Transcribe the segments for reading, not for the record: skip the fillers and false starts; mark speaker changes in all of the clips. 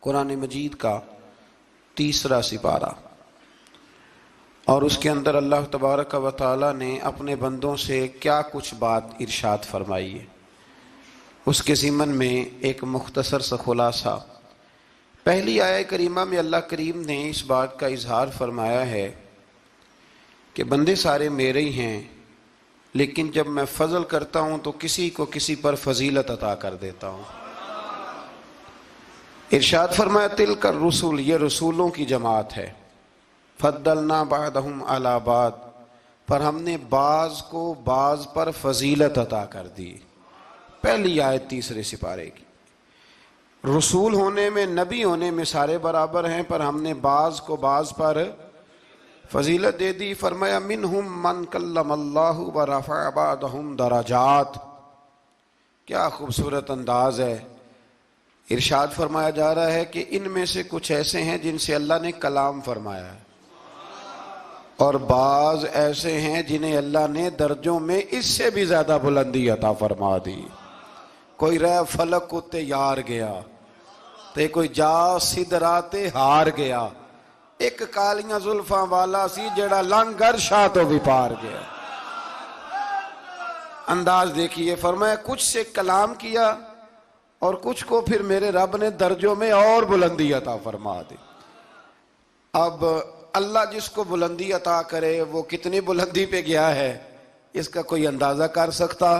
Speaker 1: قرآن مجید کا 3 سپارہ، اور اس کے اندر اللہ تبارک و تعالی نے اپنے بندوں سے کیا کچھ بات ارشاد فرمائی ہے، اس کے ضمن میں ایک مختصر سا خلاصہ۔ پہلی آیہ کریمہ میں اللہ کریم نے اس بات کا اظہار فرمایا ہے کہ بندے سارے میرے ہی ہیں، لیکن جب میں فضل کرتا ہوں تو کسی کو کسی پر فضیلت عطا کر دیتا ہوں۔ ارشاد فرمایا تلک الرسل، یہ رسولوں کی جماعت ہے، فضلنا بعضهم علی بعض، پر ہم نے بعض کو بعض پر فضیلت عطا کر دی۔ پہلی آیت 3 سپارے کی۔ رسول ہونے میں، نبی ہونے میں سارے برابر ہیں، پر ہم نے بعض کو بعض پر فضیلت دے دی۔ فرمایا منہم من کلم اللہ ورفع بعضهم درجات۔ کیا خوبصورت انداز ہے۔ ارشاد فرمایا جا رہا ہے کہ ان میں سے کچھ ایسے ہیں جن سے اللہ نے کلام فرمایا ہے، اور بعض ایسے ہیں جنہیں اللہ نے درجوں میں اس سے بھی زیادہ بلندی عطا فرما دی۔ کوئی رہ فلک کو تیار گیا تے کوئی جا سدرات ہار گیا، ایک کالیاں زلفاں والا سی جڑا لنگر شاہ تو بھی پار گیا۔ انداز دیکھیے، فرمایا کچھ سے کلام کیا اور کچھ کو پھر میرے رب نے درجوں میں اور بلندی عطا فرما دی۔ اب اللہ جس کو بلندی عطا کرے وہ کتنی بلندی پہ گیا ہے اس کا کوئی اندازہ کر سکتا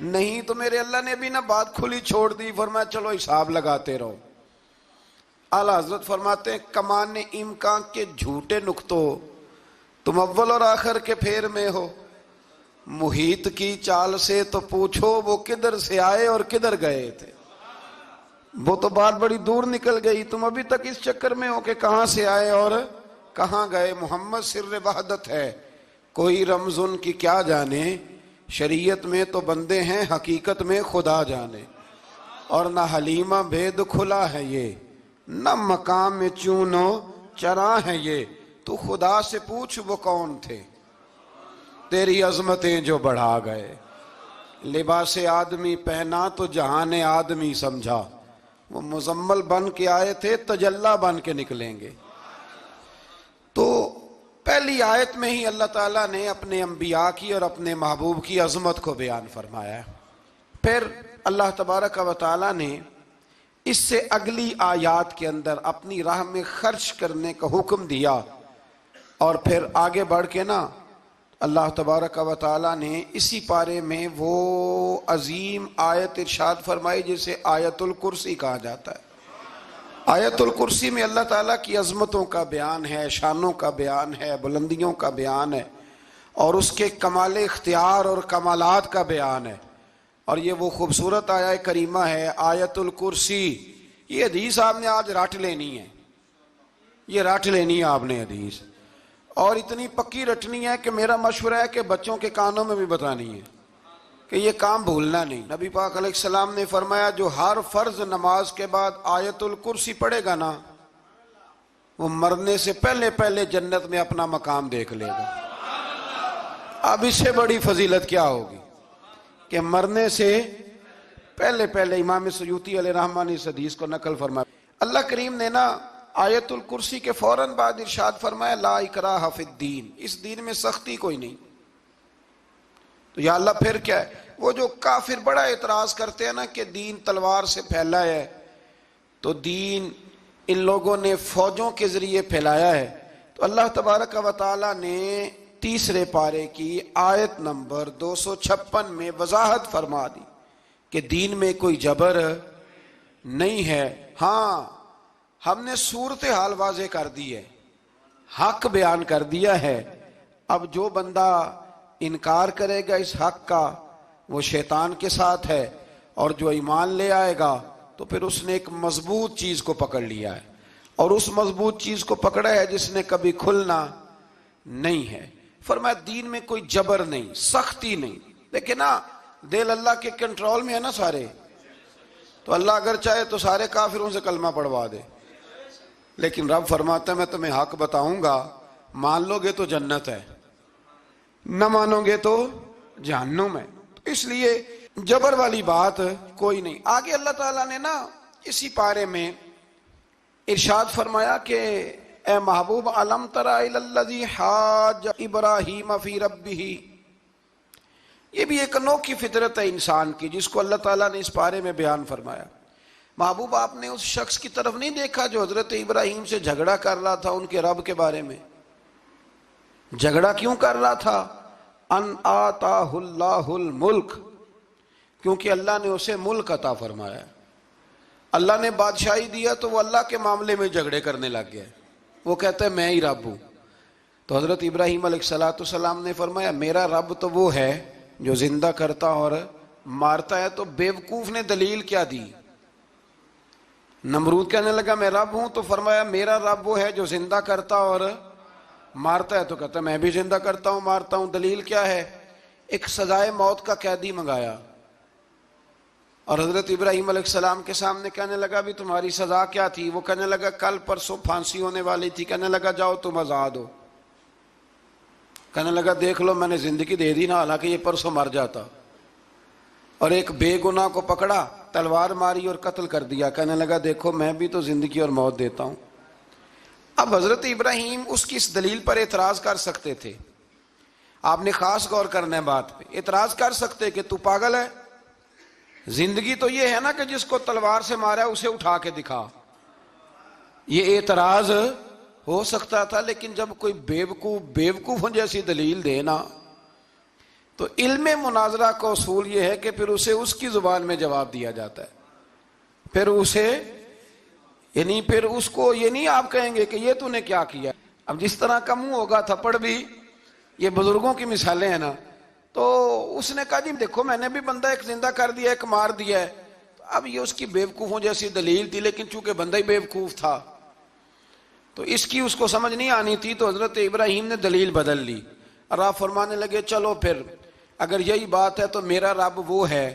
Speaker 1: نہیں۔ تو میرے اللہ نے بھی نہ بات کھلی چھوڑ دی، فرمایا چلو حساب لگاتے رہو۔ اعلیٰ حضرت فرماتے ہیں کمان امکان کے جھوٹے نقطوں، تم اول اور آخر کے پھیر میں ہو، محیط کی چال سے تو پوچھو وہ کدھر سے آئے اور کدھر گئے تھے۔ وہ تو بات بڑی دور نکل گئی، تم ابھی تک اس چکر میں ہو کہ کہاں سے آئے اور کہاں گئے۔ محمد سر وحدت ہے، کوئی رمز ان کی کیا جانے، شریعت میں تو بندے ہیں، حقیقت میں خدا جانے۔ اور نہ حلیمہ بھید کھلا ہے یہ، نہ مقام میں چونو چراں ہے یہ، تو خدا سے پوچھ وہ کون تھے تیری عظمتیں جو بڑھا گئے۔ لباس آدمی پہنا تو جہان آدمی سمجھا، وہ مزمل بن کے آئے تھے تجلی بن کے نکلیں گے۔ تو پہلی آیت میں ہی اللہ تعالیٰ نے اپنے انبیاء کی اور اپنے محبوب کی عظمت کو بیان فرمایا ہے۔ پھر اللہ تبارک و تعالیٰ نے اس سے اگلی آیات کے اندر اپنی راہ میں خرچ کرنے کا حکم دیا، اور پھر آگے بڑھ کے نا اللہ تبارک و تعالیٰ نے اسی پارے میں وہ عظیم آیت ارشاد فرمائی جسے آیت الکرسی کہا جاتا ہے۔ آیت الکرسی میں اللہ تعالیٰ کی عظمتوں کا بیان ہے، شانوں کا بیان ہے، بلندیوں کا بیان ہے، اور اس کے کمال اختیار اور کمالات کا بیان ہے۔ اور یہ وہ خوبصورت آیہ کریمہ ہے آیت الکرسی۔ یہ حدیث آپ نے آج رٹ لینی ہے، یہ رٹ لینی ہے آپ نے حدیث، اور اتنی پکی رٹنی ہے کہ میرا مشورہ ہے کہ بچوں کے کانوں میں بھی بتانی ہے کہ یہ کام بھولنا نہیں۔ نبی پاک علیہ السلام نے فرمایا جو ہر فرض نماز کے بعد آیت الکرسی پڑھے گا نا، وہ مرنے سے پہلے پہلے جنت میں اپنا مقام دیکھ لے گا۔ اب اس سے بڑی فضیلت کیا ہوگی کہ مرنے سے پہلے پہلے۔ امام سیوطی علیہ رحمہ نے اس حدیث کو نقل فرمایا۔ اللہ کریم نے نا آیت الکرسی کے فوراً بعد ارشاد فرمایا لا اکراہ فی الدین، اس دین میں سختی کوئی نہیں۔ تو یا اللہ پھر کیا ہے؟ وہ جو کافر بڑا اعتراض کرتے ہیں نا کہ دین تلوار سے پھیلا ہے، تو دین ان لوگوں نے فوجوں کے ذریعے پھیلایا ہے۔ تو اللہ تبارک و تعالیٰ نے 3 پارے کی آیت نمبر 256 میں وضاحت فرما دی کہ دین میں کوئی جبر نہیں ہے۔ ہاں ہم نے صورتحال واضح کر دی ہے، حق بیان کر دیا ہے۔ اب جو بندہ انکار کرے گا اس حق کا وہ شیطان کے ساتھ ہے، اور جو ایمان لے آئے گا تو پھر اس نے ایک مضبوط چیز کو پکڑ لیا ہے، اور اس مضبوط چیز کو پکڑا ہے جس نے کبھی کھلنا نہیں ہے۔ فرمایا دین میں کوئی جبر نہیں، سختی نہیں۔ لیکن نا دل اللہ کے کنٹرول میں ہے نا سارے، تو اللہ اگر چاہے تو سارے کافروں سے کلمہ پڑھوا دے، لیکن رب فرماتا ہے میں تمہیں حق بتاؤں گا، مان لو گے تو جنت ہے، نہ مانو گے تو جہنم ہے۔ اس لیے جبر والی بات کوئی نہیں۔ آگے اللہ تعالیٰ نے نا اسی پارے میں ارشاد فرمایا کہ اے محبوب علم تر الی الذی حاج ابراہیم فی ربہ، یہ بھی ایک انوکھی فطرت ہے انسان کی جس کو اللہ تعالیٰ نے اس پارے میں بیان فرمایا۔ محبوب آپ نے اس شخص کی طرف نہیں دیکھا جو حضرت ابراہیم سے جھگڑا کر رہا تھا ان کے رب کے بارے میں؟ جھگڑا کیوں کر رہا تھا؟ ان آتاہ اللہ الملک، کیونکہ اللہ نے اسے ملک عطا فرمایا، اللہ نے بادشاہی دیا تو وہ اللہ کے معاملے میں جھگڑے کرنے لگ گیا، وہ کہتا ہے میں ہی رب ہوں۔ تو حضرت ابراہیم علیہ السلام نے فرمایا میرا رب تو وہ ہے جو زندہ کرتا اور مارتا ہے۔ تو بیوقوف نے دلیل کیا دی؟ نمرود کہنے لگا میں رب ہوں، تو فرمایا میرا رب وہ ہے جو زندہ کرتا اور مارتا ہے، تو کہتا ہے میں بھی زندہ کرتا ہوں مارتا ہوں، دلیل کیا ہے؟ ایک سزائے موت کا قیدی منگایا اور حضرت ابراہیم علیہ السلام کے سامنے کہنے لگا بھی تمہاری سزا کیا تھی؟ وہ کہنے لگا کل پرسوں پھانسی ہونے والی تھی۔ کہنے لگا جاؤ تم آزاد ہو۔ کہنے لگا دیکھ لو میں نے زندگی دے دی نا، حالانکہ یہ پرسوں مر جاتا۔ اور ایک بے گناہ کو پکڑا، تلوار ماری اور قتل کر دیا۔ کہنے لگا دیکھو میں بھی تو زندگی اور موت دیتا ہوں۔ اب حضرت ابراہیم اس کی اس دلیل پر اعتراض کر سکتے تھے، آپ نے خاص غور کرنا ہے بات پہ، اعتراض کر سکتے کہ تو پاگل ہے، زندگی تو یہ ہے نا کہ جس کو تلوار سے مارا ہے اسے اٹھا کے دکھا، یہ اعتراض ہو سکتا تھا۔ لیکن جب کوئی بیوقوفوں جیسی دلیل دے نا، تو علم مناظرہ کا اصول یہ ہے کہ پھر اسے اس کی زبان میں جواب دیا جاتا ہے، پھر اسے یعنی پھر اس کو یہ نہیں آپ کہیں گے کہ یہ تو نے کیا کیا۔ اب جس طرح کا منہ ہوگا تھپڑ بھی، یہ بزرگوں کی مثالیں ہیں نا، تو اس نے کہا جی دیکھو میں نے بھی بندہ ایک زندہ کر دیا ایک مار دیا ہے۔ اب یہ اس کی بیوقوفوں جیسی دلیل تھی، لیکن چونکہ بندہ ہی بیوقوف تھا تو اس کی اس کو سمجھ نہیں آنی تھی، تو حضرت ابراہیم نے دلیل بدل لی اور آپ فرمانے لگے چلو پھر اگر یہی بات ہے تو میرا رب وہ ہے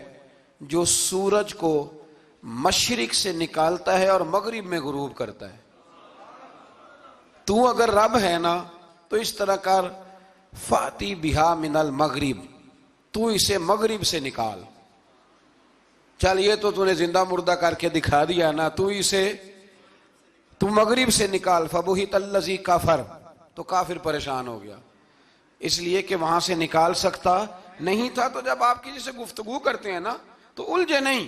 Speaker 1: جو سورج کو مشرق سے نکالتا ہے اور مغرب میں غروب کرتا ہے۔ تو اگر رب ہے نا تو اس طرح کر فاتی بہا من المغرب، تو اسے مغرب سے نکال۔ چل یہ تو نے زندہ مردہ کر کے دکھا دیا نا، تو مغرب سے نکال۔ فبہت الذی کفر، تو کافر پریشان ہو گیا، اس لیے کہ وہاں سے نکال سکتا نہیں تھا۔ تو جب آپ کسی سے گفتگو کرتے ہیں نا تو الجھے نہیں،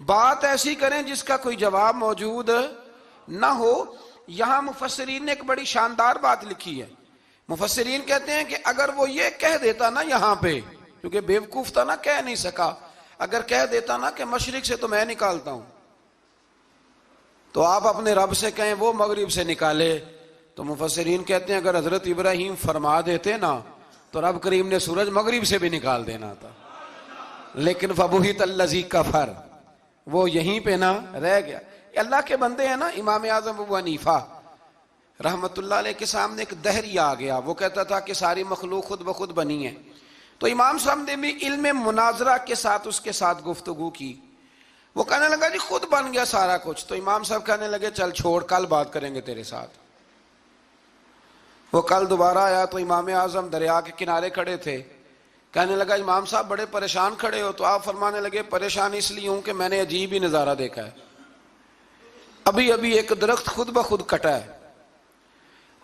Speaker 1: بات ایسی کریں جس کا کوئی جواب موجود نہ ہو۔ یہاں مفسرین نے ایک بڑی شاندار بات لکھی ہے۔ مفسرین کہتے ہیں کہ اگر وہ یہ کہہ دیتا نا یہاں پہ، کیونکہ بیوقوف تھا نا کہہ نہیں سکا، اگر کہہ دیتا نا کہ مشرق سے تو میں نکالتا ہوں، تو آپ اپنے رب سے کہیں وہ مغرب سے نکالے، تو مفسرین کہتے ہیں اگر حضرت ابراہیم فرما دیتے نا تو رب کریم نے سورج مغرب سے بھی نکال دینا تھا، لیکن فبہت الذی کفر، وہ یہیں پہ نہ رہ گیا۔ اللہ کے بندے ہیں نا، امام اعظم ابو حنیفہ رحمت اللہ علیہ کے سامنے ایک دہری آ گیا، وہ کہتا تھا کہ ساری مخلوق خود بخود بنی ہے، تو امام صاحب نے بھی علم مناظرہ کے ساتھ اس کے ساتھ گفتگو کی۔ وہ کہنے لگا جی خود بن گیا سارا کچھ، تو امام صاحب کہنے لگے چل چھوڑ کل بات کریں گے تیرے ساتھ۔ وہ کل دوبارہ آیا تو امام اعظم دریا کے کنارے کھڑے تھے، کہنے لگا امام صاحب بڑے پریشان کھڑے ہو، تو آپ فرمانے لگے پریشان اس لیے ہوں کہ میں نے عجیب ہی نظارہ دیکھا ہے، ابھی ابھی ایک درخت خود بخود کٹا ہے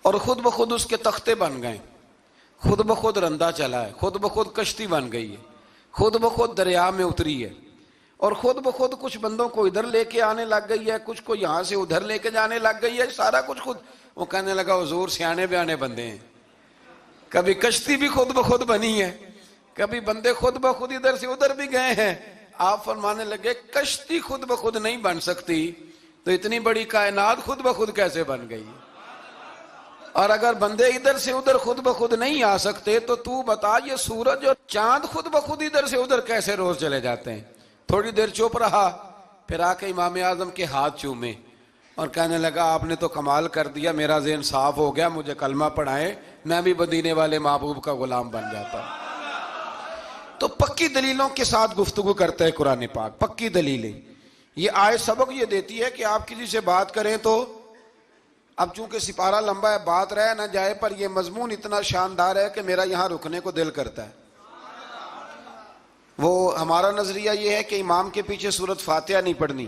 Speaker 1: اور خود بخود اس کے تختے بن گئے، خود بخود رندا چلا ہے، خود بخود کشتی بن گئی ہے، خود بخود دریا میں اتری ہے، اور خود بخود کچھ بندوں کو ادھر لے کے آنے لگ گئی ہے، کچھ کو یہاں سے ادھر لے کے جانے لگ گئی ہے، سارا کچھ خود۔ وہ کہنے لگا حضور سیانے بیانے بندے ہیں، کبھی کشتی بھی خود بخود بنی ہے، کبھی بندے خود بخود ادھر سے ادھر بھی گئے ہیں۔ آپ فرمانے لگے کشتی خود بخود نہیں بن سکتی تو اتنی بڑی کائنات خود بخود کیسے بن گئی؟ اور اگر بندے ادھر سے ادھر خود بخود نہیں آ سکتے تو بتا یہ سورج اور چاند خود بخود ادھر سے ادھر کیسے روز چلے جاتے ہیں؟ تھوڑی دیر چپ رہا، پھر آ کے امام اعظم کے ہاتھ چومے اور کہنے لگا آپ نے تو کمال کر دیا، میرا ذہن صاف ہو گیا، مجھے کلمہ پڑھائیں، میں بھی مدینے والے محبوب کا غلام بن جاتا۔ تو پکی دلیلوں کے ساتھ گفتگو کرتا ہے قرآن پاک، پکی دلیلیں۔ یہ آیت سبق یہ دیتی ہے کہ آپ کسی سے بات کریں تو اب چونکہ سپارہ لمبا ہے بات رہ نہ جائے، پر یہ مضمون اتنا شاندار ہے کہ میرا یہاں رکنے کو دل کرتا ہے۔ وہ ہمارا نظریہ یہ ہے کہ امام کے پیچھے سورۃ فاتحہ نہیں پڑھنی،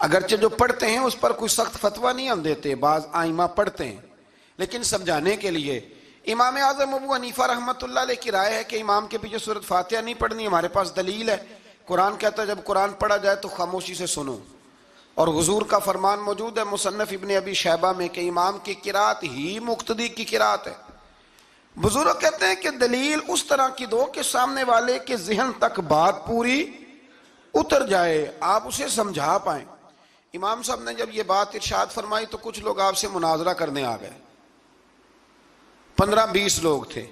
Speaker 1: اگرچہ جو پڑھتے ہیں اس پر کوئی سخت فتویٰ نہیں ہم دیتے، بعض آئمہ پڑھتے ہیں، لیکن سمجھانے کے لیے امام اعظم ابو حنیفہ رحمۃ اللہ علیہ کی رائے ہے کہ امام کے پیچھے سورۃ فاتحہ نہیں پڑھنی. ہمارے پاس دلیل ہے، قرآن کہتا ہے جب قرآن پڑھا جائے تو خاموشی سے سنو، اور حضور کا فرمان موجود ہے مصنف ابن ابی شیبہ میں کہ امام کی قرات ہی مقتدی کی قرات ہے. بزرگ کہتے ہیں کہ دلیل اس طرح کی دو کہ سامنے والے کے ذہن تک بات پوری اتر جائے، آپ اسے سمجھا پائیں. امام صاحب نے جب یہ بات ارشاد فرمائی تو کچھ لوگ آپ سے مناظرہ کرنے آ گئے، 15-20 لوگ تھے.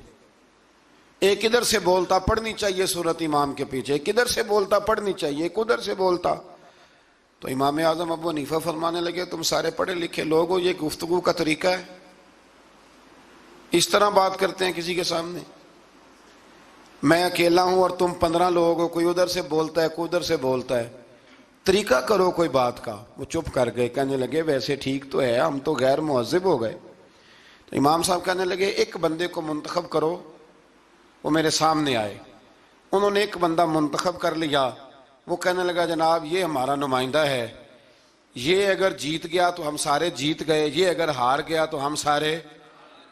Speaker 1: ایک ادھر سے بولتا پڑھنی چاہیے صورت امام کے پیچھے، ایک ادھر سے بولتا پڑھنی چاہیے، ایک ادھر سے بولتا. تو امام اعظم ابو حنیفہ فرمانے لگے تم سارے پڑھے لکھے لوگ ہو، یہ گفتگو کا طریقہ ہے؟ اس طرح بات کرتے ہیں کسی کے سامنے؟ میں اکیلا ہوں اور تم 15 لوگ ہو، کوئی ادھر سے بولتا ہے کوئی ادھر سے بولتا ہے، طریقہ کرو کوئی بات کا. وہ چپ کر گئے، کہنے لگے ویسے ٹھیک تو ہے، ہم تو غیر مہذب ہو گئے. تو امام صاحب کہنے لگے ایک بندے کو منتخب کرو، وہ میرے سامنے آئے. انہوں نے ایک بندہ منتخب کر لیا. وہ کہنے لگا جناب یہ ہمارا نمائندہ ہے، یہ اگر جیت گیا تو ہم سارے جیت گئے، یہ اگر ہار گیا تو ہم سارے.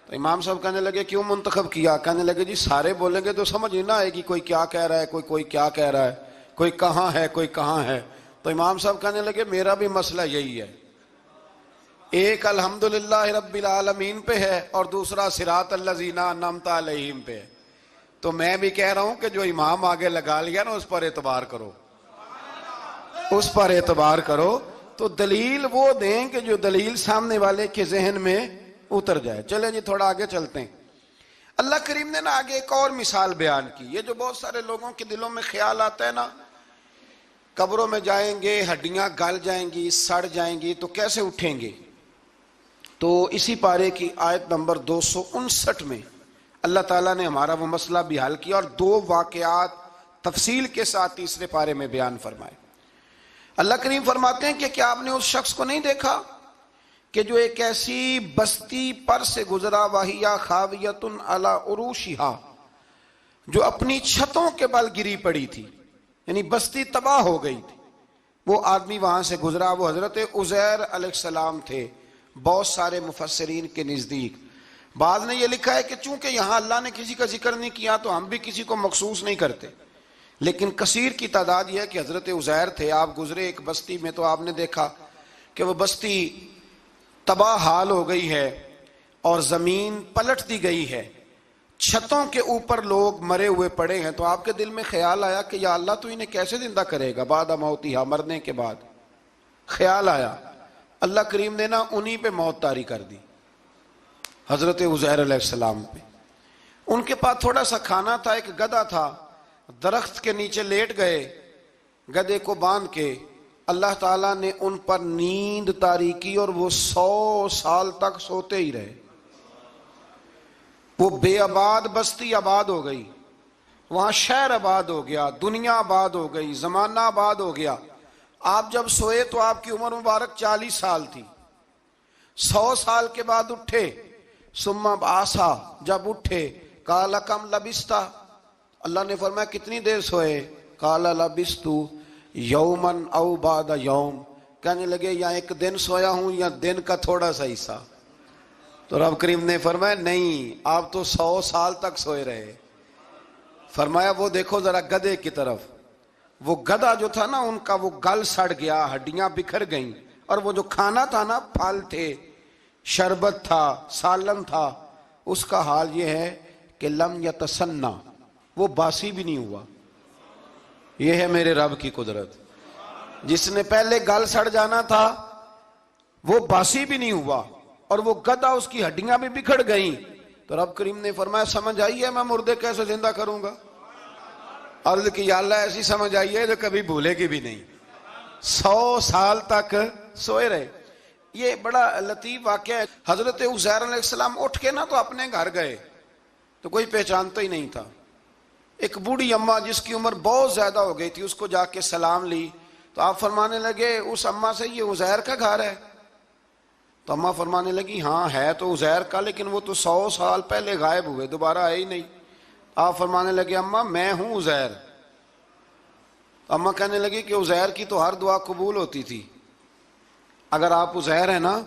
Speaker 1: تو امام صاحب کہنے لگے کیوں منتخب کیا؟ کہنے لگے جی سارے بولیں گے تو سمجھ نہیں نہ آئے گی کوئی کیا کہہ رہا ہے، کوئی کیا کہہ رہا ہے، کوئی کہاں ہے کوئی کہاں ہے. تو امام صاحب کہنے لگے میرا بھی مسئلہ یہی ہے، ایک الحمدللہ رب العالمین پہ ہے اور دوسرا صراط الذین انعمت علیہم پہ ہے. تو میں بھی کہہ رہا ہوں کہ جو امام آگے لگا لیا نا اس پر اعتبار کرو، اس پر اعتبار کرو. تو دلیل وہ دیں کہ جو دلیل سامنے والے کے ذہن میں اتر جائے. چلیں جی تھوڑا آگے چلتے ہیں. اللہ کریم نے نا آگے ایک اور مثال بیان کی. یہ جو بہت سارے لوگوں کے دلوں میں خیال آتا ہے نا قبروں میں جائیں گے ہڈیاں گل جائیں گی سڑ جائیں گی تو کیسے اٹھیں گے، تو اسی پارے کی آیت نمبر 259 میں اللہ تعالیٰ نے ہمارا وہ مسئلہ بھی حل کیا اور 2 واقعات تفصیل کے ساتھ تیسرے پارے میں بیان فرمائے. اللہ کریم فرماتے ہیں کہ کیا آپ نے اس شخص کو نہیں دیکھا کہ جو ایک ایسی بستی پر سے گزرا وَهِيَ خَاوِيَةٌ عَلَىٰ عُرُوشِهَا، جو اپنی چھتوں کے بل گری پڑی تھی، یعنی بستی تباہ ہو گئی تھی. وہ آدمی وہاں سے گزرا، وہ حضرت عزیر علیہ السلام تھے. بہت سارے مفسرین کے نزدیک بعض نے یہ لکھا ہے کہ چونکہ یہاں اللہ نے کسی کا ذکر نہیں کیا تو ہم بھی کسی کو مخصوص نہیں کرتے، لیکن کثیر کی تعداد یہ ہے کہ حضرت عزیر تھے. آپ گزرے ایک بستی میں تو آپ نے دیکھا کہ وہ بستی تباہ حال ہو گئی ہے اور زمین پلٹ دی گئی ہے، چھتوں کے اوپر لوگ مرے ہوئے پڑے ہیں. تو آپ کے دل میں خیال آیا کہ یا اللہ تو انہیں کیسے زندہ کرے گا بعد موتہا، مرنے کے بعد. خیال آیا، اللہ کریم نے نا انہی پہ موت طاری کر دی، حضرت عزیر علیہ السلام پہ. ان کے پاس تھوڑا سا کھانا تھا، ایک گدھا تھا، درخت کے نیچے لیٹ گئے گدھے کو باندھ کے. اللہ تعالیٰ نے ان پر نیند طاری کی اور وہ 100 سال تک سوتے ہی رہے. وہ بے آباد بستی آباد ہو گئی، وہاں شہر آباد ہو گیا، دنیا آباد ہو گئی، زمانہ آباد ہو گیا. آپ جب سوئے تو آپ کی عمر مبارک 40 سال تھی. 100 سال کے بعد اٹھے، ثم بعثا، جب اٹھے قال کم لبثت، اللہ نے فرمایا کتنی دیر سوئے؟ قال لبثت یوما او بعد یوم، کہنے لگے یا ایک دن سویا ہوں یا دن کا تھوڑا سا حصہ. تو رب کریم نے فرمایا نہیں، آپ تو 100 سال تک سوئے رہے. فرمایا وہ دیکھو ذرا گدھے کی طرف. وہ گدھا جو تھا نا ان کا وہ گل سڑ گیا، ہڈیاں بکھر گئیں، اور وہ جو کھانا تھا نا پھل تھے، شربت تھا، سالن تھا، اس کا حال یہ ہے کہ لم یتسنہ، وہ باسی بھی نہیں ہوا. یہ ہے میرے رب کی قدرت. جس نے پہلے گل سڑ جانا تھا وہ باسی بھی نہیں ہوا اور وہ گدھا اس کی ہڈیاں بھی بکھر گئیں. تو رب کریم نے فرمایا سمجھ آئی ہے میں مردے کیسے زندہ کروں گا؟ عرض کی یا اللہ ایسی سمجھ آئی ہے جو کبھی بھولے گی بھی نہیں. 100 سال تک سوئے رہے. یہ بڑا لطیف واقعہ ہے. حضرت عزیر علیہ السلام اٹھ کے نا تو اپنے گھر گئے تو کوئی پہچانتا ہی نہیں تھا. ایک بوڑھی اماں جس کی عمر بہت زیادہ ہو گئی تھی اس کو جا کے سلام لی تو آپ فرمانے لگے اس اماں سے یہ عزیر کا گھر ہے؟ تو اماں فرمانے لگی ہاں ہے تو عزیر کا، لیکن وہ تو 100 سال پہلے غائب ہوئے، دوبارہ آئے ہی نہیں. آپ فرمانے لگے اماں میں ہوں عزیر. اماں کہنے لگی کہ عزیر کی تو ہر دعا قبول ہوتی تھی اگر آپ عزیر ہیں نا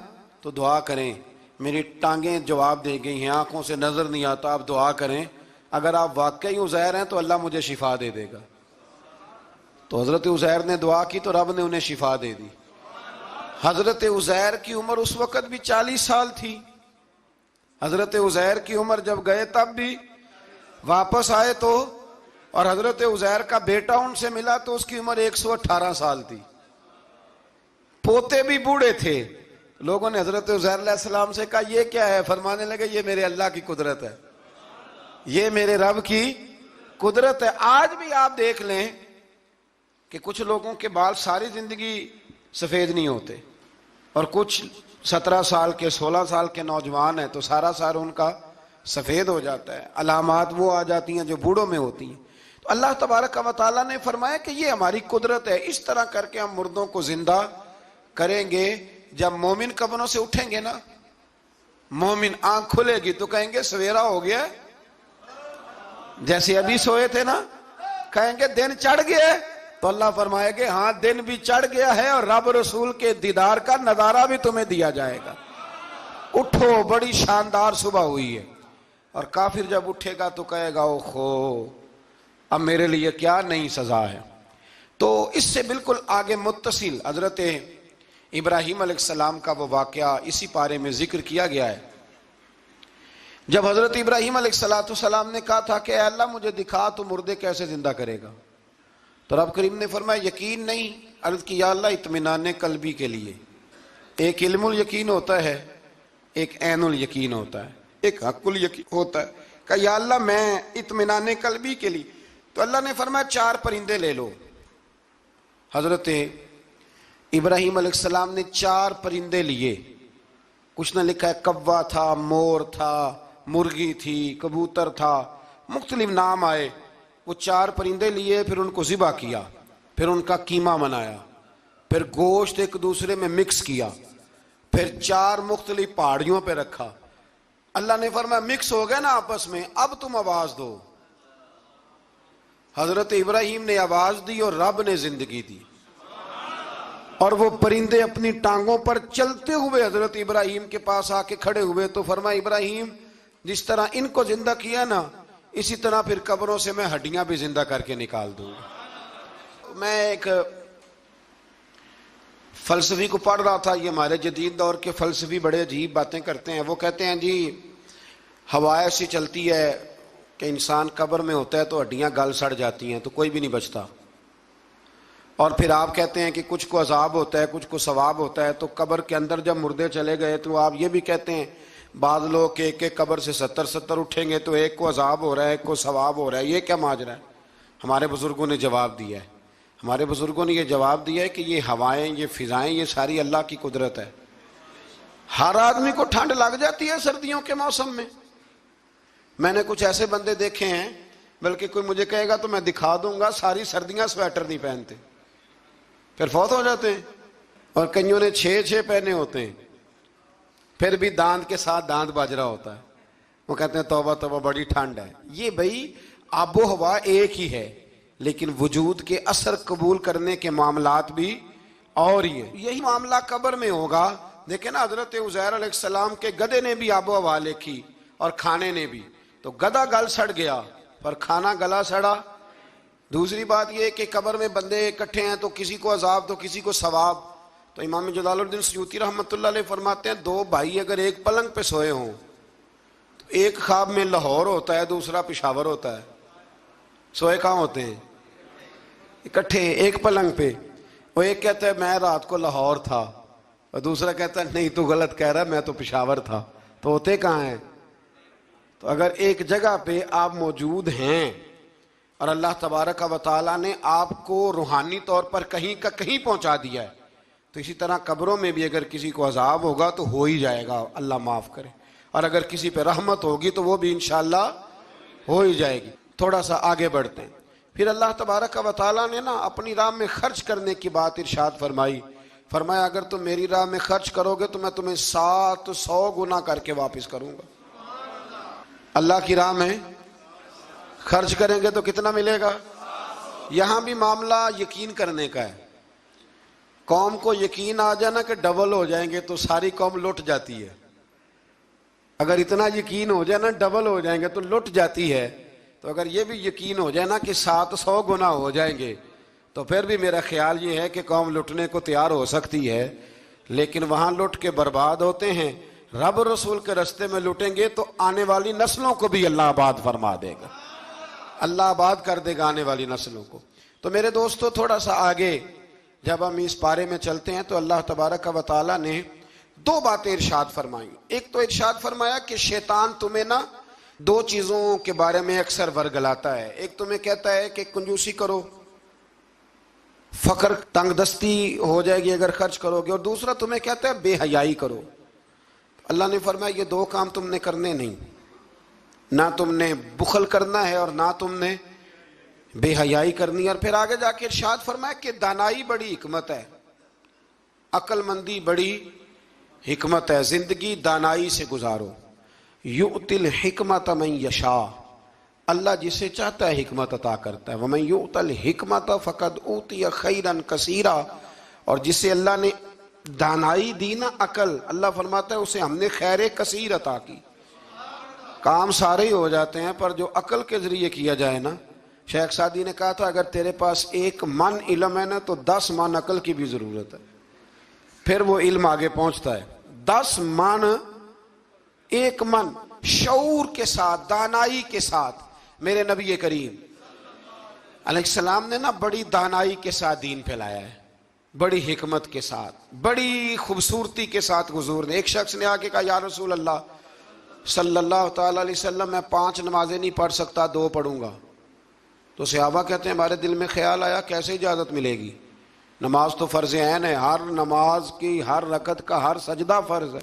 Speaker 1: تو دعا کریں، میری ٹانگیں جواب دے گئی ہیں، آنکھوں سے نظر نہیں آتا، آپ دعا کریں، اگر آپ واقعی عزیر ہیں تو اللہ مجھے شفا دے دے گا۔ تو حضرت عزیر نے دعا کی تو رب نے انہیں شفا دے دی۔ حضرت عزیر کی عمر اس وقت بھی 40 سال تھی، حضرت عزیر کی عمر جب گئے تب بھی، واپس آئے تو، اور حضرت عزیر کا بیٹا ان سے ملا تو اس کی عمر 118 سال تھی، پوتے بھی بوڑھے تھے۔ لوگوں نے حضرت عزیر علیہ السلام سے کہا یہ کیا ہے؟ فرمانے لگے یہ میرے اللہ کی قدرت ہے، یہ میرے رب کی قدرت ہے۔ آج بھی آپ دیکھ لیں کہ کچھ لوگوں کے بال ساری زندگی سفید نہیں ہوتے، اور کچھ 17 سال کے 16 سال کے نوجوان ہیں تو سارا سال ان کا سفید ہو جاتا ہے، علامات وہ آ جاتی ہیں جو بوڑھوں میں ہوتی ہیں۔ تو اللہ تبارک و تعالیٰ نے فرمایا کہ یہ ہماری قدرت ہے، اس طرح کر کے ہم مردوں کو زندہ کریں گے۔ جب مومن قبروں سے اٹھیں گے نا، مومن آنکھ کھلے گی تو کہیں گے سویرا ہو گیا، جیسے ابھی سوئے تھے نا، کہیں گے دن چڑھ گیا، تو اللہ فرمائے گے ہاں دن بھی چڑھ گیا ہے اور رب رسول کے دیدار کا نظارہ بھی تمہیں دیا جائے گا، اٹھو بڑی شاندار صبح ہوئی ہے۔ اور کافر جب اٹھے گا تو کہے گا اوہو اب میرے لیے کیا نئی سزا ہے۔ تو اس سے بالکل آگے متصل حضرت ابراہیم علیہ السلام کا وہ واقعہ اسی پارے میں ذکر کیا گیا ہے۔ جب حضرت ابراہیم علیہ السلام نے کہا تھا کہ اے اللہ مجھے دکھا تو مردے کیسے زندہ کرے گا، تو رب کریم نے فرمایا یقین نہیں، عرض کی یا اللہ اطمینان قلبی کے لیے۔ ایک علم الیقین ہوتا ہے، ایک عین الیقین ہوتا ہے، ایک حق الیقین ہوتا ہے۔ کہا یا اللہ میں اطمینان قلبی کے لیے، تو اللہ نے فرمایا 4 پرندے لے لو۔ حضرت ابراہیم علیہ السلام نے 4 پرندے لیے، کچھ نے لکھا ہے کوا تھا، مور تھا، مرغی تھی، کبوتر تھا، مختلف نام آئے۔ وہ 4 پرندے لیے، پھر ان کو ذبح کیا، پھر ان کا قیمہ بنایا، پھر گوشت ایک دوسرے میں مکس کیا، پھر 4 مختلف پہاڑیوں پہ رکھا۔ اللہ نے فرمایا مکس ہو گئے نا آپس میں، اب تم آواز دو۔ حضرت ابراہیم نے آواز دی اور رب نے زندگی دی، اور وہ پرندے اپنی ٹانگوں پر چلتے ہوئے حضرت ابراہیم کے پاس آ کے کھڑے ہوئے۔ تو فرمایا ابراہیم جس طرح ان کو زندہ کیا نا، اسی طرح پھر قبروں سے میں ہڈیاں بھی زندہ کر کے نکال دوں گا۔ میں ایک فلسفی کو پڑھ رہا تھا، یہ ہمارے جدید دور کے فلسفی بڑے عجیب باتیں کرتے ہیں۔ وہ کہتے ہیں جی ہوا ایسی چلتی ہے کہ انسان قبر میں ہوتا ہے تو ہڈیاں گل سڑ جاتی ہیں تو کوئی بھی نہیں بچتا، اور پھر آپ کہتے ہیں کہ کچھ کو عذاب ہوتا ہے کچھ کو ثواب ہوتا ہے۔ تو قبر کے اندر جب مردے چلے گئے تو آپ یہ بھی کہتے ہیں بعض لوگ کہ ایک قبر سے 70 اٹھیں گے تو ایک کو عذاب ہو رہا ہے ایک کو ثواب ہو رہا ہے، یہ کیا ماجرا ہے؟ ہمارے بزرگوں نے جواب دیا ہے، ہمارے بزرگوں نے یہ جواب دیا ہے کہ یہ ہوائیں، یہ فضائیں، یہ ساری اللہ کی قدرت ہے۔ ہر آدمی کو ٹھنڈ لگ جاتی ہے سردیوں کے موسم میں۔ میں نے کچھ ایسے بندے دیکھے ہیں، بلکہ کوئی مجھے کہے گا تو میں دکھا دوں گا، ساری سردیاں سویٹر نہیں پہنتے، پھر فوت ہو جاتے ہیں۔ اور کئیوں نے 6 پہنے ہوتے ہیں، پھر بھی دانت کے ساتھ دانت بج رہا ہوتا ہے، وہ کہتے ہیں توبہ توبہ بڑی ٹھنڈ ہے۔ یہ بھائی آب و ہوا ایک ہی ہے، لیکن وجود کے اثر قبول کرنے کے معاملات بھی اور ہی ہیں۔ یہی معاملہ قبر میں ہوگا۔ دیکھیں نا حضرت عزیر علیہ السلام کے گدھے نے بھی آب و ہوا لکھی اور کھانے نے بھی، تو گدھا گل سڑ گیا پر کھانا گلا سڑا۔ دوسری بات یہ کہ قبر میں بندے اکٹھے ہیں تو کسی کو عذاب تو کسی کو ثواب۔ تو امام جلال الدین سیوطی رحمۃ اللہ علیہ فرماتے ہیں 2 بھائی اگر ایک پلنگ پہ سوئے ہوں تو ایک خواب میں لاہور ہوتا ہے دوسرا پشاور ہوتا ہے، سوئے کہاں ہوتے ہیں؟ اکٹھے ایک پلنگ پہ۔ وہ ایک کہتا ہے میں رات کو لاہور تھا، اور دوسرا کہتا ہے نہیں تو غلط کہہ رہا ہے میں تو پشاور تھا، تو ہوتے کہاں ہیں؟ تو اگر ایک جگہ پہ آپ موجود ہیں اور اللہ تبارک و تعالیٰ نے آپ کو روحانی طور پر کہیں کا کہیں پہنچا دیا ہے، تو اسی طرح قبروں میں بھی اگر کسی کو عذاب ہوگا تو ہو ہی جائے گا، اللہ معاف کرے، اور اگر کسی پہ رحمت ہوگی تو وہ بھی انشاءاللہ ہو ہی جائے گی۔ تھوڑا سا آگے بڑھتے ہیں۔ پھر اللہ تبارک و تعالیٰ نے نا اپنی راہ میں خرچ کرنے کی بات ارشاد فرمائی۔ فرمایا اگر تم میری راہ میں خرچ کرو گے تو میں تمہیں 700 گنا کر کے واپس کروں گا۔ اللہ کی راہ میں خرچ کریں گے تو کتنا ملے گا؟ یہاں بھی معاملہ یقین کرنے کا ہے۔ قوم کو یقین آ جانا کہ ڈبل ہو جائیں گے تو ساری قوم لٹ جاتی ہے. اگر اتنا یقین ہو جائے نا ڈبل ہو جائیں گے تو لٹ جاتی ہے. تو اگر یہ بھی یقین ہو جائے نا کہ 700 گنا ہو جائیں گے تو پھر بھی میرا خیال یہ ہے کہ قوم لٹنے کو تیار ہو سکتی ہے. لیکن وہاں لٹ کے برباد ہوتے ہیں. رب رسول کے رستے میں لٹیں گے تو آنے والی نسلوں کو بھی اللہ آباد فرما دے گا, اللہ آباد کر دے گا آنے والی نسلوں کو. تو میرے دوستو تھوڑا سا آگے جب ہم اس پارے میں چلتے ہیں تو اللہ تبارک و تعالیٰ نے 2 باتیں ارشاد فرمائیں. ایک تو ارشاد فرمایا کہ شیطان تمہیں نا 2 چیزوں کے بارے میں اکثر ورگلاتا ہے. ایک تمہیں کہتا ہے کہ کنجوسی کرو, فقر تنگ دستی ہو جائے گی اگر خرچ کرو گے, اور دوسرا تمہیں کہتا ہے بے حیائی کرو. اللہ نے فرمایا یہ 2 کام تم نے کرنے نہیں, نہ تم نے بخل کرنا ہے اور نہ تم نے بے حیائی کرنی. اور پھر آگے جا کے ارشاد فرمایا کہ دانائی بڑی حکمت ہے, عقل مندی بڑی حکمت ہے, زندگی دانائی سے گزارو. یؤتی الحکمت من یشاء, اللہ جسے چاہتا ہے حکمت عطا کرتا ہے. ومن یؤت الحکمت فقد اوتی خیرا کثیرا, اور جسے اللہ نے دانائی دی نا عقل, اللہ فرماتا ہے اسے ہم نے خیر کثیر عطا کی. کام سارے ہی ہو جاتے ہیں پر جو عقل کے ذریعے کیا جائے نا, شیخ سعدی نے کہا تھا اگر تیرے پاس 1 من علم ہے نا تو 10 من عقل کی بھی ضرورت ہے, پھر وہ علم آگے پہنچتا ہے. 10 من 1 من شعور کے ساتھ, دانائی کے ساتھ. میرے نبی کریم علیہ السلام نے نا بڑی دانائی کے ساتھ دین پھیلایا ہے, بڑی حکمت کے ساتھ, بڑی خوبصورتی کے ساتھ. حضور نے, ایک شخص نے آ کے کہا یا رسول اللہ صلی اللہ تعالی علیہ وسلم میں 5 نمازیں نہیں پڑھ سکتا, 2 پڑھوں گا. تو صحابہ کہتے ہیں ہمارے دل میں خیال آیا کیسے اجازت ملے گی, نماز تو فرض عین ہے, ہر نماز کی ہر رکعت کا ہر سجدہ فرض ہے,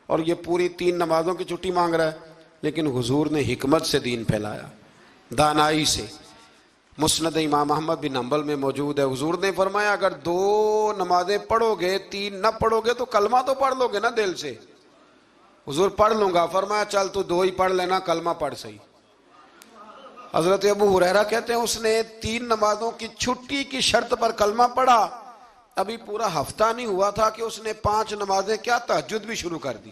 Speaker 1: اور یہ پوری 3 نمازوں کی چھٹی مانگ رہا ہے. لیکن حضور نے حکمت سے دین پھیلایا, دانائی سے. مسند امام احمد بن حنبل میں موجود ہے, حضور نے فرمایا اگر 2 نمازیں پڑھو گے 3 نہ پڑھو گے تو کلمہ تو پڑھ لو گے نا دل سے. حضور پڑھ لوں گا, فرمایا چل تو 2 ہی پڑھ لینا, کلمہ پڑھ صحیح. حضرت ابو ہریرہ کہتے ہیں اس نے 3 نمازوں کی چھٹی کی شرط پر کلمہ پڑھا, ابھی پورا ہفتہ نہیں ہوا تھا کہ اس نے 5 نمازیں کیا تہجد بھی شروع کر دی.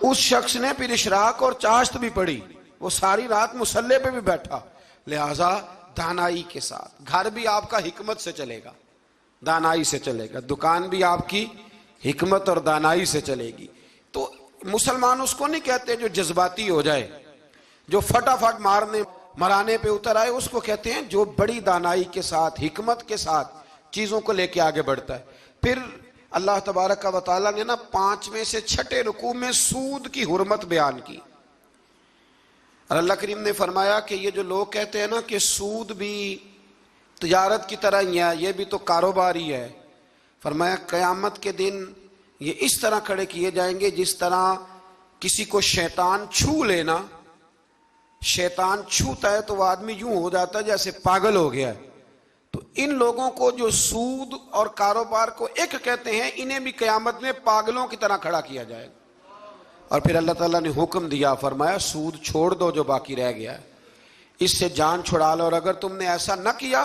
Speaker 1: اس شخص نے پھر اشراق اور چاشت بھی پڑھی, وہ ساری رات مصلی پہ بھی بیٹھا. لہٰذا دانائی کے ساتھ. گھر بھی آپ کا حکمت سے چلے گا, دانائی سے چلے گا. دکان بھی آپ کی حکمت اور دانائی سے چلے گی. تو مسلمان اس کو نہیں کہتے جو جذباتی ہو جائے, جو فٹافٹ مرانے پہ اتر آئے, اس کو کہتے ہیں جو بڑی دانائی کے ساتھ حکمت کے ساتھ چیزوں کو لے کے آگے بڑھتا ہے. پھر اللہ تبارک و تعالیٰ نے نا 5ویں سے 6ٹھے رکوع میں سود کی حرمت بیان کی. اور اللہ کریم نے فرمایا کہ یہ جو لوگ کہتے ہیں نا کہ سود بھی تجارت کی طرح ہی ہے, یہ بھی تو کاروبار ہی ہے, فرمایا قیامت کے دن یہ اس طرح کھڑے کیے جائیں گے جس طرح کسی کو شیطان چھو لینا. شیطان چھوتا ہے تو وہ آدمی یوں ہو جاتا ہے جیسے پاگل ہو گیا ہے. تو ان لوگوں کو جو سود اور کاروبار کو ایک کہتے ہیں, انہیں بھی قیامت میں پاگلوں کی طرح کھڑا کیا جائے گا. اور پھر اللہ تعالیٰ نے حکم دیا, فرمایا سود چھوڑ دو جو باقی رہ گیا ہے, اس سے جان چھڑا لو. اور اگر تم نے ایسا نہ کیا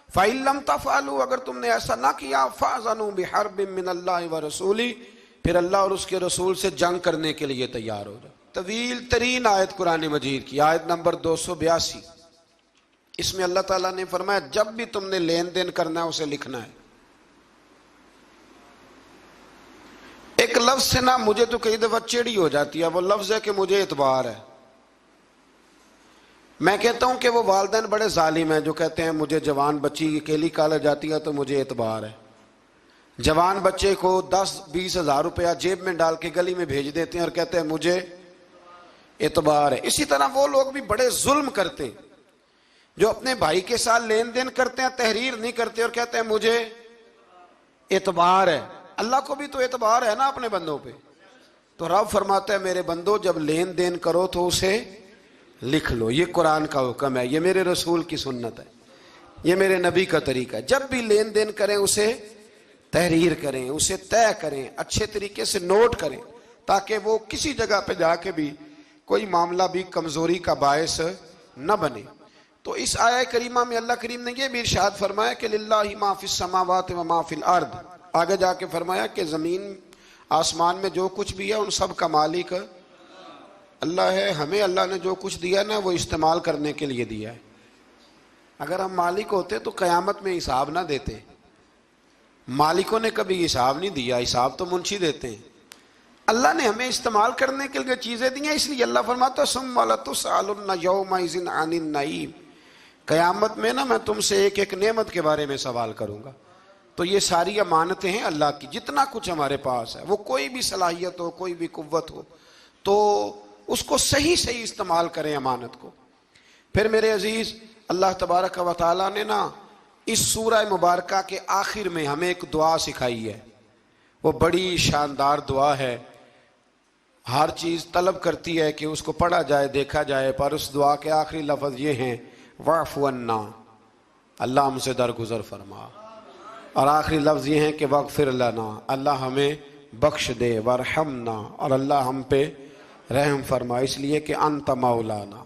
Speaker 1: فَإِن لَمْ تَفْعَلُوا, اگر تم نے ایسا نہ کیا فَأْذَنُوا بِحَرْبٍ مِّنَ اللَّهِ وَرَسُولِهِ, پھر اللہ اور اس کے رسول سے جنگ کرنے کے لیے تیار ہو جاؤ. طویل ترین آیت قرآن مجید کی, آیت نمبر 282. اس میں اللہ تعالیٰ نے فرمایا جب بھی تم نے لین دین کرنا ہے اسے لکھنا ہے. ایک لفظ سے نا مجھے تو کئی دفعہ چڑی ہو جاتی ہے, وہ لفظ ہے کہ مجھے اعتبار ہے. میں کہتا ہوں کہ وہ والدین بڑے ظالم ہیں جو کہتے ہیں مجھے جوان بچی اکیلی کالج جاتی ہے تو مجھے اعتبار ہے. جوان بچے کو 10-20 ہزار روپیہ جیب میں ڈال کے گلی میں بھیج دیتے ہیں اور کہتے ہیں مجھے اعتبار ہے. اسی طرح وہ لوگ بھی بڑے ظلم کرتے ہیں جو اپنے بھائی کے ساتھ لین دین کرتے ہیں, تحریر نہیں کرتے اور کہتے ہیں مجھے اعتبار ہے. اللہ کو بھی تو اعتبار ہے نا اپنے بندوں پہ. تو رب فرماتا ہے میرے بندو جب لین دین کرو تو اسے لکھ لو. یہ قرآن کا حکم ہے, یہ میرے رسول کی سنت ہے, یہ میرے نبی کا طریقہ ہے. جب بھی لین دین کریں اسے تحریر کریں, اسے طے کریں, اچھے طریقے سے نوٹ کریں, تاکہ وہ کسی جگہ پہ جا کے بھی کوئی معاملہ بھی کمزوری کا باعث نہ بنے. تو اس آیہ کریمہ میں اللہ کریم نے یہ بھی ارشاد فرمایا کہ للہ ما فی السماوات و ما فی الارض، آگے جا کے فرمایا کہ زمین آسمان میں جو کچھ بھی ہے ان سب کا مالک اللہ ہے. ہمیں اللہ نے جو کچھ دیا نا وہ استعمال کرنے کے لیے دیا ہے. اگر ہم مالک ہوتے تو قیامت میں حساب نہ دیتے. مالکوں نے کبھی حساب نہیں دیا، حساب تو منشی دیتے ہیں. اللہ نے ہمیں استعمال کرنے کے لیے چیزیں دی ہیں، اس لیے اللہ فرماتا ہے ثم لتسألن یومئذ عن النعیم، قیامت میں نا میں تم سے ایک ایک نعمت کے بارے میں سوال کروں گا. تو یہ ساری امانتیں ہیں اللہ کی. جتنا کچھ ہمارے پاس ہے، وہ کوئی بھی صلاحیت ہو، کوئی بھی قوت ہو، تو اس کو صحیح صحیح استعمال کریں امانت کو. پھر میرے عزیز، اللہ تبارک و تعالیٰ نے نا اس سورہ مبارکہ کے آخر میں ہمیں ایک دعا سکھائی ہے. وہ بڑی شاندار دعا ہے. ہر چیز طلب کرتی ہے کہ اس کو پڑھا جائے، دیکھا جائے، پر اس دعا کے آخری لفظ یہ ہیں واعف عنا، اللہ ہم سے درگزر فرما. اور آخری لفظ یہ ہیں کہ واغفر لنا، اللہ ہمیں بخش دے، وارحمنا، اور اللہ ہم پہ رحم فرما، اس لیے کہ انت مولانا،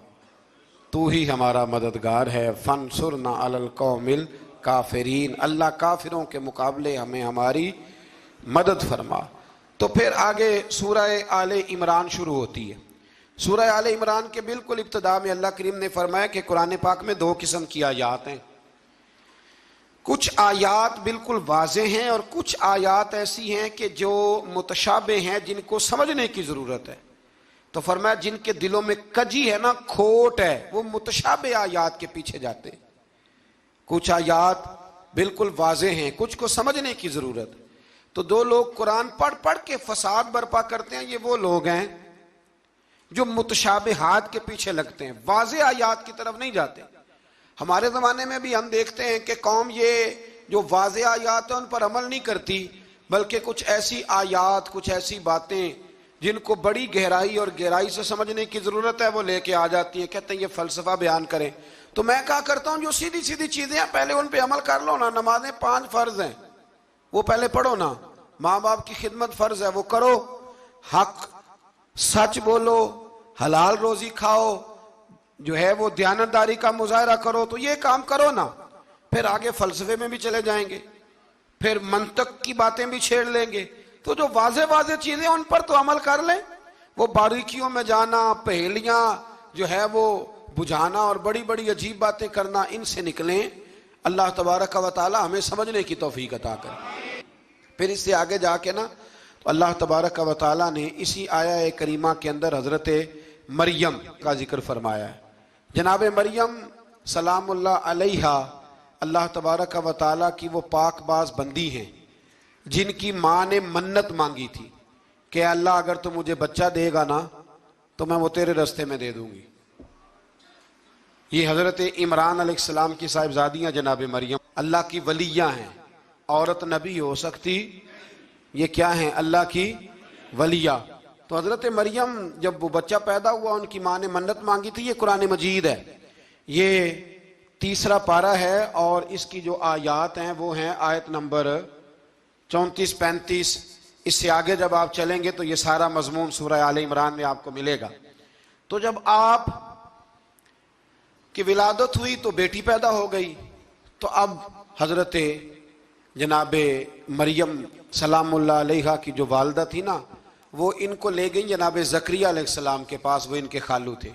Speaker 1: تو ہی ہمارا مددگار ہے. فانصرنا علی القوم الکافرین، اللہ کافروں کے مقابلے ہمیں ہماری مدد فرما. تو پھر آگے سورہ آل عمران شروع ہوتی ہے. سورہ آل عمران کے بالکل ابتدا میں اللہ کریم نے فرمایا کہ قرآن پاک میں 2 قسم کی آیات ہیں. کچھ آیات بالکل واضح ہیں اور کچھ آیات ایسی ہیں کہ جو متشابہ ہیں، جن کو سمجھنے کی ضرورت ہے. تو فرمایا جن کے دلوں میں کجی ہے نا، کھوٹ ہے، وہ متشابہ آیات کے پیچھے جاتے ہیں. کچھ آیات بالکل واضح ہیں، کچھ کو سمجھنے کی ضرورت. تو 2 لوگ قرآن پڑھ پڑھ کے فساد برپا کرتے ہیں، یہ وہ لوگ ہیں جو متشابہات کے پیچھے لگتے ہیں، واضح آیات کی طرف نہیں جاتے. ہمارے زمانے میں بھی ہم دیکھتے ہیں کہ قوم یہ جو واضح آیات ہیں ان پر عمل نہیں کرتی، بلکہ کچھ ایسی آیات، کچھ ایسی باتیں جن کو بڑی گہرائی اور گہرائی سے سمجھنے کی ضرورت ہے وہ لے کے آ جاتی ہیں. کہتے ہیں یہ فلسفہ بیان کریں. تو میں کہا کرتا ہوں جو سیدھی سیدھی چیزیں ہیں پہلے ان پہ عمل کر لو نا. نمازیں 5 فرض ہیں، وہ پہلے پڑھو نا. ماں باپ کی خدمت فرض ہے، وہ کرو. حق سچ بولو، حلال روزی کھاؤ، جو ہے وہ دیانتداری کا مظاہرہ کرو. تو یہ کام کرو نا. پھر آگے فلسفے میں بھی چلے جائیں گے، پھر منطق کی باتیں بھی چھیڑ لیں گے. تو جو واضح واضح چیزیں ان پر تو عمل کر لیں. وہ باریکیوں میں جانا، پہیلیاں جو ہے وہ بجھانا اور بڑی بڑی عجیب باتیں کرنا، ان سے نکلیں. اللہ تبارک و تعالی ہمیں سمجھنے کی توفیق عطا کرے. پھر اس سے آگے جا کے نا تو اللہ تبارک و تعالی نے اسی آیہ کریمہ کے اندر حضرت مریم کا ذکر فرمایا ہے. جناب مریم سلام اللہ علیہا اللہ تبارک و تعالی کی وہ پاک باز بندی ہیں جن کی ماں نے منت مانگی تھی کہ اللہ اگر تو مجھے بچہ دے گا نا تو میں وہ تیرے رستے میں دے دوں گی. یہ حضرت عمران علیہ السلام کی صاحبزادیاں جناب مریم اللہ کی ولیاں ہیں. عورت نبی ہو سکتی، یہ کیا ہیں؟ اللہ کی ولیہ. تو حضرت مریم جب وہ بچہ پیدا ہوا ان کی ماں نے منت مانگی تھی. یہ قرآن مجید ہے، یہ 3 پارہ ہے اور اس کی جو آیات ہیں وہ ہیں آیت نمبر 34-35. اس سے آگے جب آپ چلیں گے تو یہ سارا مضمون سورہ آل عمران میں آپ کو ملے گا. تو جب آپ کی ولادت ہوئی تو بیٹی پیدا ہو گئی. تو اب حضرت جناب مریم سلام اللہ علیہا کی جو والدہ تھی نا وہ ان کو لے گئی جناب زکریا علیہ السلام کے پاس. وہ ان کے خالو تھے.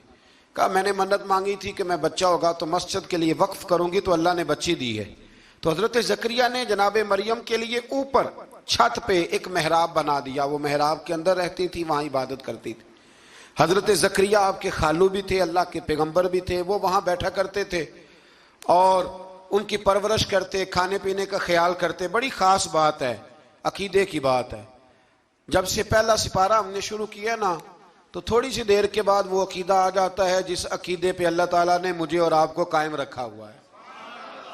Speaker 1: کہا میں نے منت مانگی تھی کہ میں بچہ ہوگا تو مسجد کے لیے وقف کروں گی، تو اللہ نے بچی دی ہے. تو حضرت زکریا نے جناب مریم کے لیے اوپر چھت پہ ایک محراب بنا دیا. وہ محراب کے اندر رہتی تھی، وہاں عبادت کرتی تھی. حضرت زکریا آپ کے خالو بھی تھے، اللہ کے پیغمبر بھی تھے. وہ وہاں بیٹھا کرتے تھے اور ان کی پرورش کرتے، کھانے پینے کا خیال کرتے. بڑی خاص بات ہے، عقیدے کی بات ہے. جب سے پہلا سپارہ ہم نے شروع کیا نا تو تھوڑی سی دیر کے بعد وہ عقیدہ آ جاتا ہے جس عقیدے پہ اللہ تعالیٰ نے مجھے اور آپ کو قائم رکھا ہوا ہے.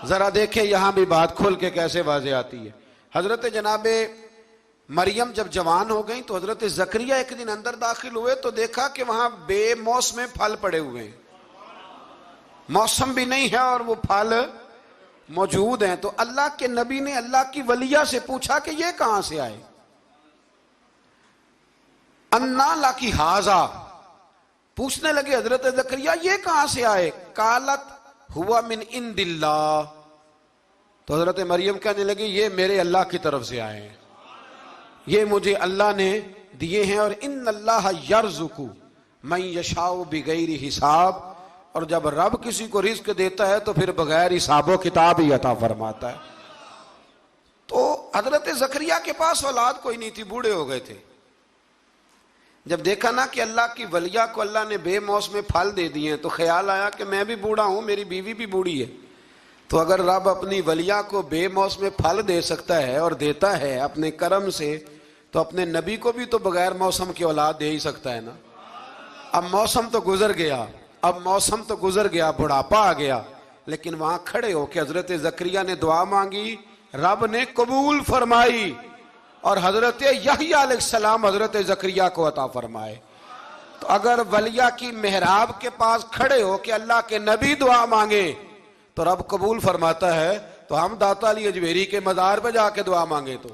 Speaker 1: ذرا دیکھیں یہاں بھی بات کھل کے کیسے واضح آتی ہے. حضرت جناب مریم جب جوان ہو گئیں تو حضرت زکریا ایک دن اندر داخل ہوئے تو دیکھا کہ وہاں بے موسم پھل پڑے ہوئے ہیں. موسم بھی نہیں ہے اور وہ پھل موجود ہیں. تو اللہ کے نبی نے اللہ کی ولیہ سے پوچھا کہ یہ کہاں سے آئے؟ انا لکی ھذا، پوچھنے لگے حضرت زکریا یہ کہاں سے آئے؟ قالت ہوا من عند اللہ، تو حضرت مریم کہنے لگی یہ میرے اللہ کی طرف سے آئے ہیں، یہ مجھے اللہ نے دیے ہیں، اور ان اللہ یرزق من یشاء بغیر حساب، اور جب رب کسی کو رزق دیتا ہے تو پھر بغیر حساب و کتاب ہی عطا فرماتا ہے۔ تو حضرت زکریا کے پاس اولاد کوئی نہیں تھی، بوڑھے ہو گئے تھے۔ جب دیکھا نا کہ اللہ کی ولیہ کو اللہ نے بے موسم پھل دے دیے ہیں، تو خیال آیا کہ میں بھی بوڑھا ہوں، میری بیوی بھی بوڑھی ہے، تو اگر رب اپنی ولیہ کو بے موسم پھل دے سکتا ہے اور دیتا ہے اپنے کرم سے، تو اپنے نبی کو بھی تو بغیر موسم کی اولاد دے ہی سکتا ہے نا۔ اب موسم تو گزر گیا، بڑھاپا آ گیا، لیکن وہاں کھڑے ہو کے حضرت زکریا نے دعا مانگی، رب نے قبول فرمائی، اور حضرت یحییٰ علیہ السلام حضرت زکریا کو عطا فرمائے۔ تو اگر ولیہ کی محراب کے پاس کھڑے ہو کے اللہ کے نبی دعا مانگے تو رب قبول فرماتا ہے، تو ہم داتا علی اجمیری کے مزار پہ جا کے دعا مانگے تو،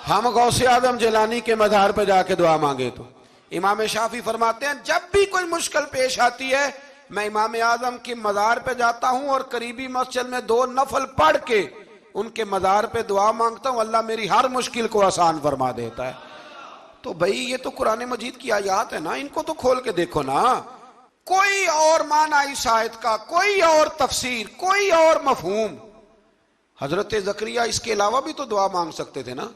Speaker 1: ہم غوث اعظم جیلانی کے مزار پہ جا کے دعا مانگے تو۔ امام شافعی فرماتے ہیں جب بھی کوئی مشکل پیش آتی ہے میں امام اعظم کی مزار پہ جاتا ہوں اور قریبی مسجد میں 2 نفل پڑھ کے ان کے مزار پہ دعا مانگتا ہوں، اللہ میری ہر مشکل کو آسان فرما دیتا ہے۔ تو بھائی یہ تو قرآن مجید کی آیات ہے نا، ان کو تو کھول کے دیکھو نا، کوئی اور معنی اس آیت کا، کوئی اور تفسیر، کوئی اور مفہوم۔ حضرت زکریا اس کے علاوہ بھی تو دعا مانگ سکتے تھے نا،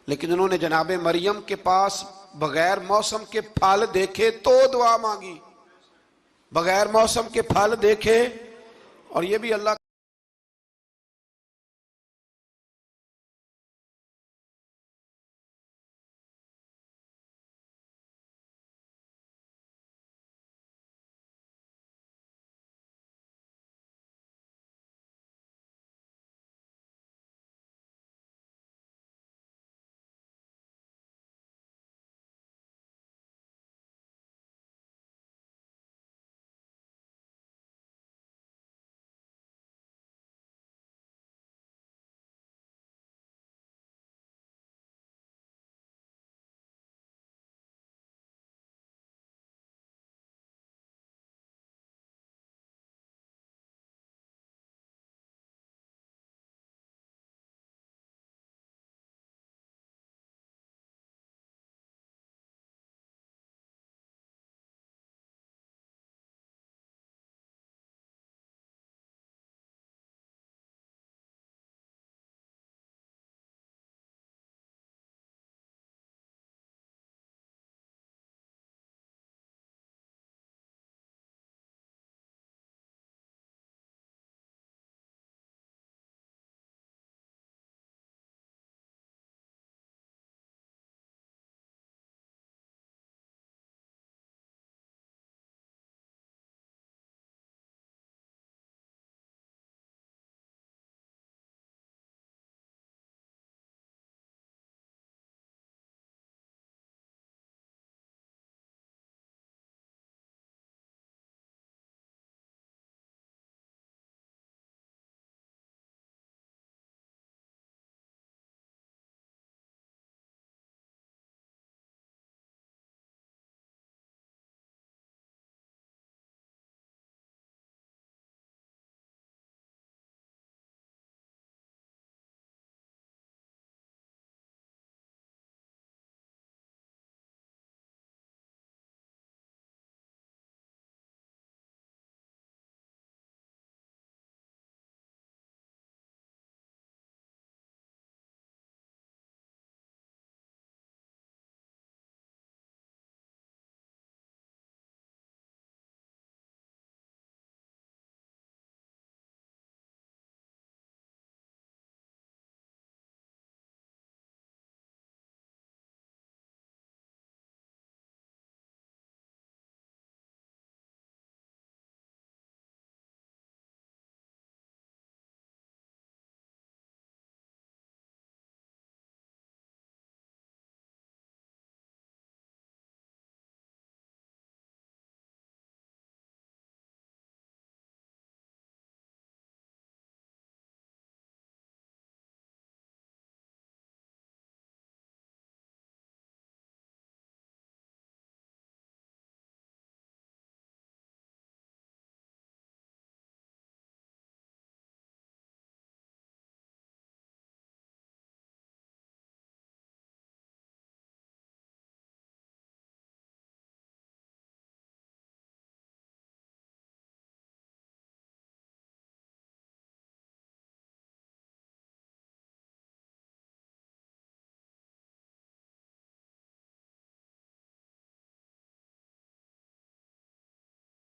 Speaker 1: لیکن انہوں نے جناب مریم کے پاس بغیر موسم کے پھل دیکھے تو دعا مانگی، بغیر موسم کے پھل دیکھے، اور یہ بھی اللہ